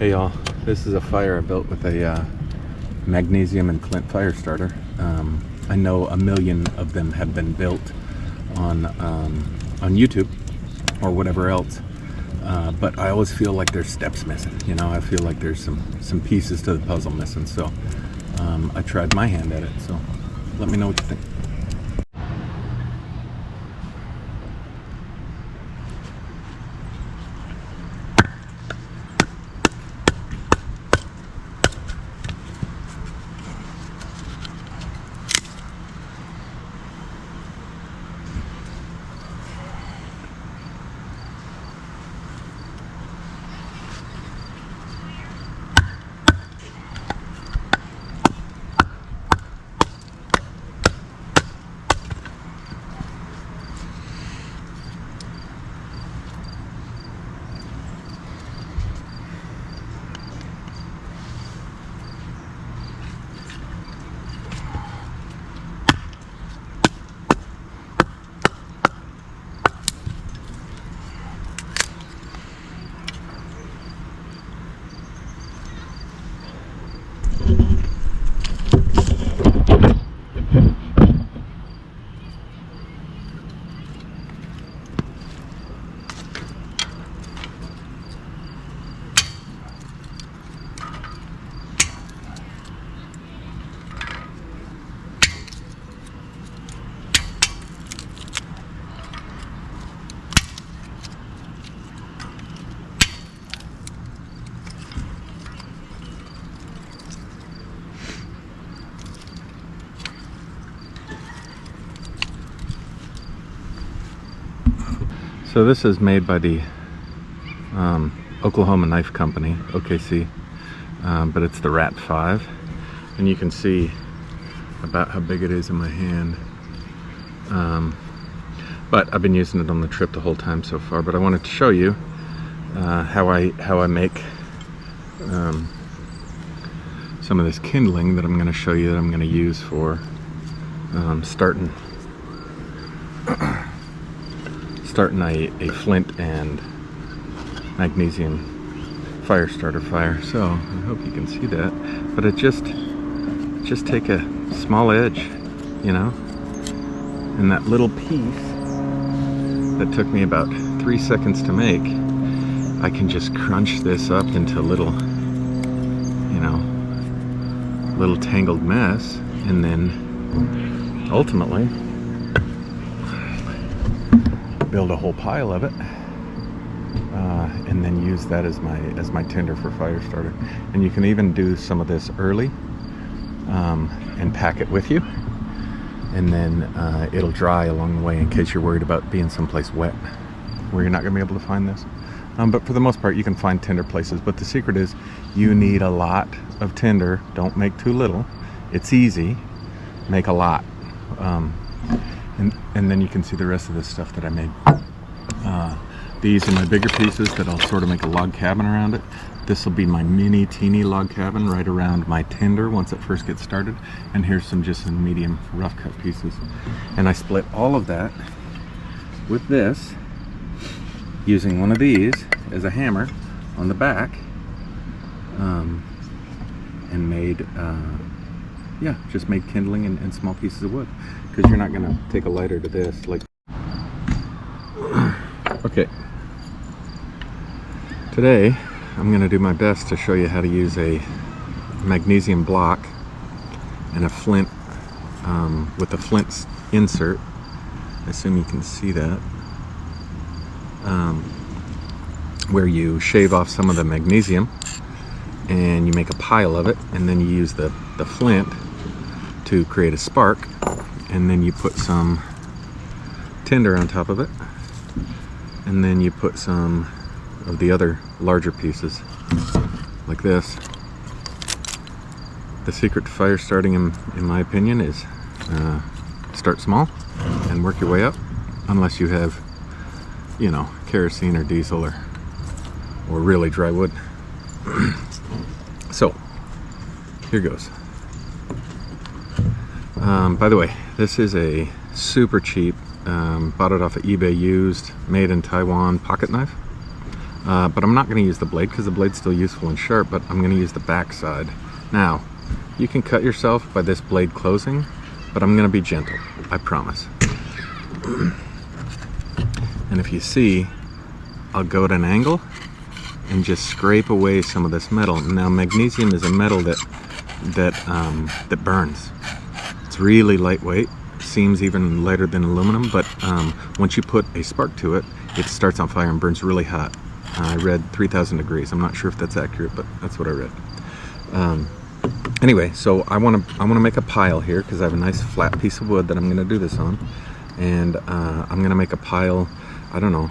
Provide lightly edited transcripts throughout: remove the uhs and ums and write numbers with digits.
Hey y'all, this is a fire I built with a magnesium and flint fire starter. I know a million of them have been built on YouTube or whatever else, but I always feel like there's steps missing. You know, I feel like there's some pieces to the puzzle missing. So I tried my hand at it. So let me know what you think. So this is made by the Oklahoma Knife Company, OKC, but it's the Rat 5, and you can see about how big it is in my hand. But I've been using it on the trip the whole time so far. But I wanted to show you how I make some of this kindling that I'm going to show you that I'm going to use for starting a flint and magnesium fire starter fire. So I hope you can see that. But it just take a small edge, you know, and that little piece that took me about 3 seconds to make, I can just crunch this up into little, you know, little tangled mess, and then ultimately build a whole pile of it, and then use that as my tinder for fire starter. And you can even do some of this early and pack it with you, and then it'll dry along the way in case you're worried about being someplace wet where you're not going to be able to find this. But for the most part you can find tinder places. But the secret is you need a lot of tinder. Don't make too little. It's easy. Make a lot. And then you can see the rest of this stuff that I made. These are my bigger pieces that I'll sort of make a log cabin around it. This will be my mini teeny log cabin right around my tinder once it first gets started. And here's some medium rough cut pieces. And I split all of that with this, using one of these as a hammer on the back, and made just made kindling and small pieces of wood, because you're not going to take a lighter to this. Like, okay, today I'm going to do my best to show you how to use a magnesium block and a flint with a flint insert. I assume you can see that, where you shave off some of the magnesium and you make a pile of it, and then you use the flint to create a spark, and then you put some tinder on top of it, and then you put some of the other larger pieces like this. The secret to fire starting, in my opinion, is start small and work your way up, unless you have, you know, kerosene or diesel or really dry wood. So here goes. By the way, this is a super cheap, bought it off of eBay used, made in Taiwan pocket knife. but I'm not going to use the blade because the blade's still useful and sharp, but I'm going to use the back side. Now, you can cut yourself by this blade closing, but I'm going to be gentle, I promise. And if you see, I'll go at an angle and just scrape away some of this metal. Now, magnesium is a metal that burns. It's really lightweight, seems even lighter than aluminum, but once you put a spark to it, it starts on fire and burns really hot. I read 3,000 degrees. I'm not sure if that's accurate, but that's what I read. Anyway, so I want to make a pile here because I have a nice flat piece of wood that I'm going to do this on, and I'm going to make a pile, I don't know,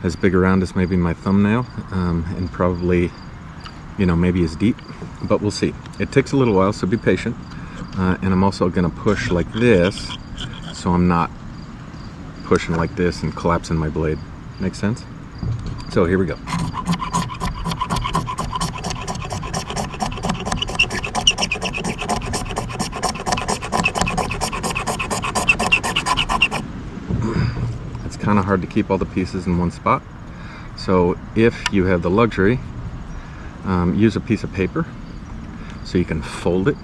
as big around as maybe my thumbnail, and probably, you know, maybe as deep, but we'll see. It takes a little while, so be patient. And I'm also going to push like this, so I'm not pushing like this and collapsing my blade. Make sense? So here we go. It's kind of hard to keep all the pieces in one spot. So if you have the luxury, use a piece of paper so you can fold it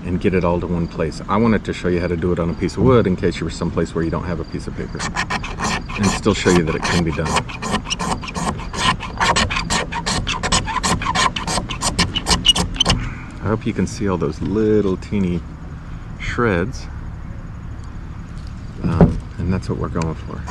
and get it all to one place. I wanted to show you how to do it on a piece of wood in case you were someplace where you don't have a piece of paper, and still show you that it can be done. I hope you can see all those little teeny shreds, and that's what we're going for.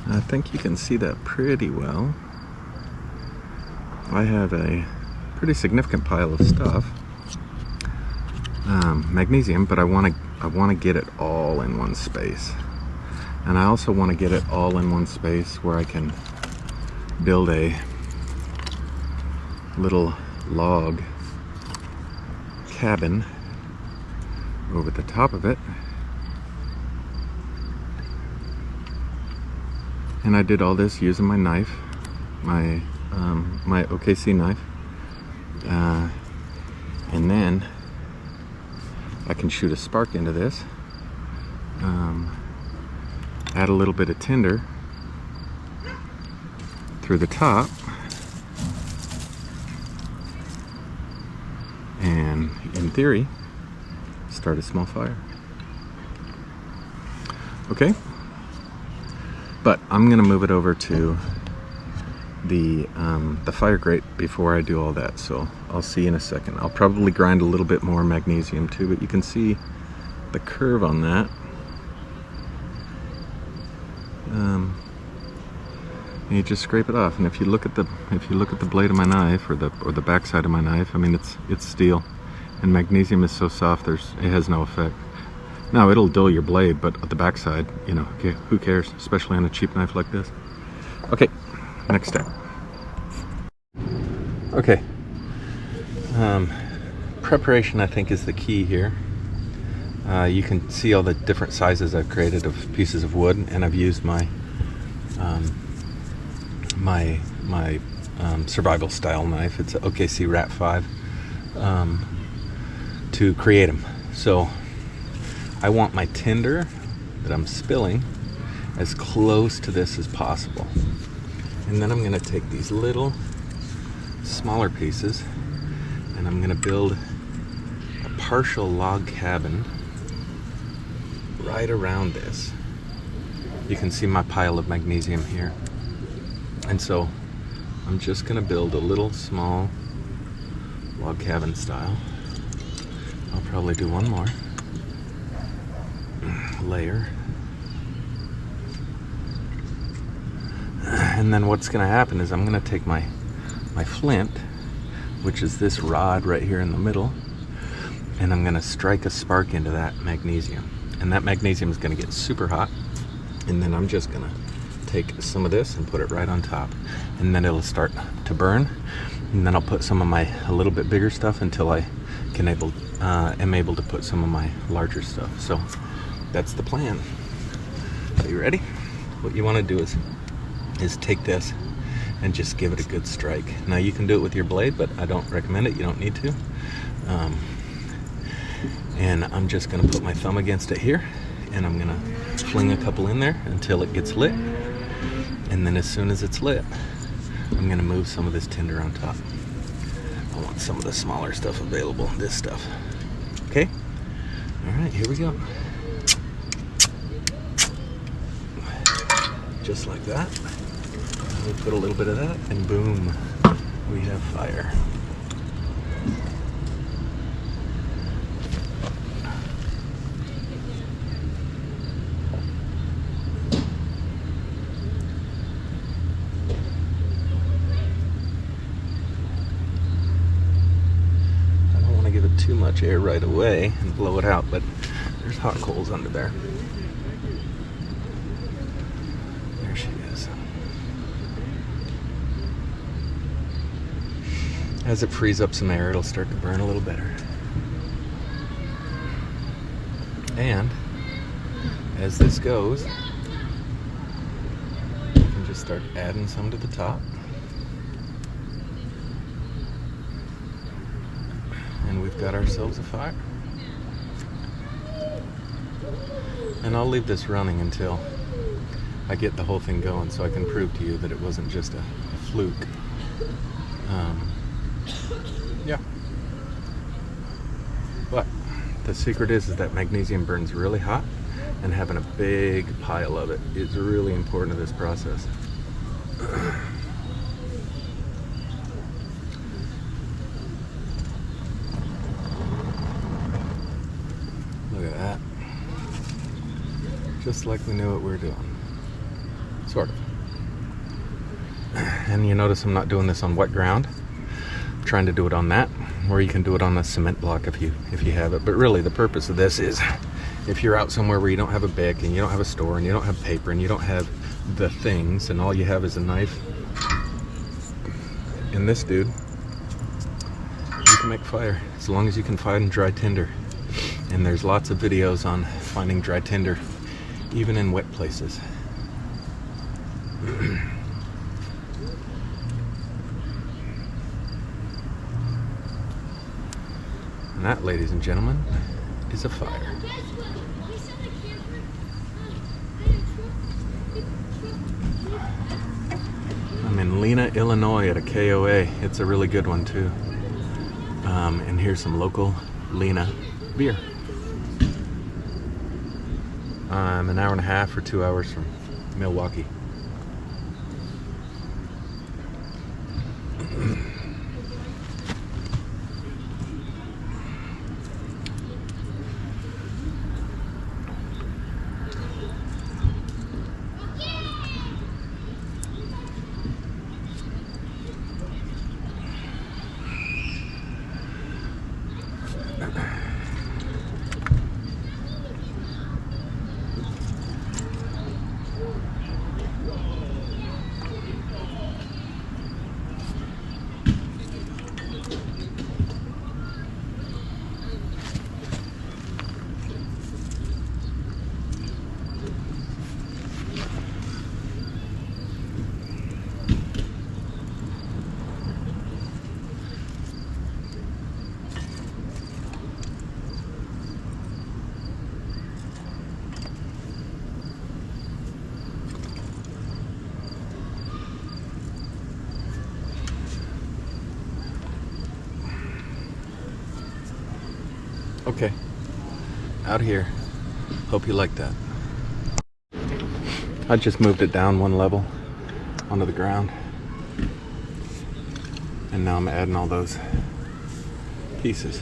I think you can see that pretty well. I have a pretty significant pile of stuff, magnesium, but I want to get it all in one space, and I also want to get it all in one space where I can build a little log cabin over the top of it. And I did all this using my knife, my OKC knife, and then I can shoot a spark into this, add a little bit of tinder through the top, and in theory, start a small fire. Okay? But I'm gonna move it over to the fire grate before I do all that, so I'll see you in a second. I'll probably grind a little bit more magnesium too, but you can see the curve on that. And you just scrape it off, and if you look at the blade of my knife or the back side of my knife, I mean it's steel, and magnesium is so soft it has no effect. Now it'll dull your blade, but at the backside, you know, who cares, especially on a cheap knife like this. Okay, next step. Okay, preparation I think is the key here. You can see all the different sizes I've created of pieces of wood, and I've used my survival style knife. It's an OKC Rat 5 to create them. So I want my tinder that I'm spilling as close to this as possible. And then I'm going to take these little smaller pieces and I'm going to build a partial log cabin right around this. You can see my pile of magnesium here. And so I'm just going to build a little small log cabin style. I'll probably do one more layer. And then what's going to happen is I'm going to take my flint, which is this rod right here in the middle, and I'm going to strike a spark into that magnesium. And that magnesium is going to get super hot. And then I'm just going to take some of this and put it right on top. And then it'll start to burn. And then I'll put some of my a little bit bigger stuff until I am able to put some of my larger stuff. So that's the plan. So you ready? What you want to do is take this and just give it a good strike. Now you can do it with your blade, but I don't recommend it. You don't need to. And I'm just going to put my thumb against it here, and I'm going to fling a couple in there until it gets lit. And then as soon as it's lit, I'm going to move some of this tinder on top. I want some of the smaller stuff available, this stuff. Okay? All right, here we go. Just like that. We put a little bit of that, and boom, we have fire. Give it too much air right away and blow it out, but there's hot coals under there. There she is. As it frees up some air, it'll start to burn a little better. And as this goes, you can just start adding some to the top. And we've got ourselves a fire. And I'll leave this running until I get the whole thing going, so I can prove to you that it wasn't just a fluke. Yeah. But the secret is that magnesium burns really hot, and having a big pile of it is really important to this process. Look at that. Just like we knew what we were doing. Sort of. And you notice I'm not doing this on wet ground. I'm trying to do it on that, or you can do it on a cement block if you have it. But really the purpose of this is if you're out somewhere where you don't have a bic and you don't have a store and you don't have paper and you don't have the things and all you have is a knife and this dude, you can make fire as long as you can find dry tinder. And there's lots of videos on finding dry tinder even in wet places. And that, ladies and gentlemen, is a fire. I'm in Lena, Illinois at a KOA. It's a really good one too. And here's some local Lena beer. I'm an hour and a half or 2 hours from Milwaukee. Okay, out here. Hope you like that. I just moved it down one level onto the ground. And now I'm adding all those pieces.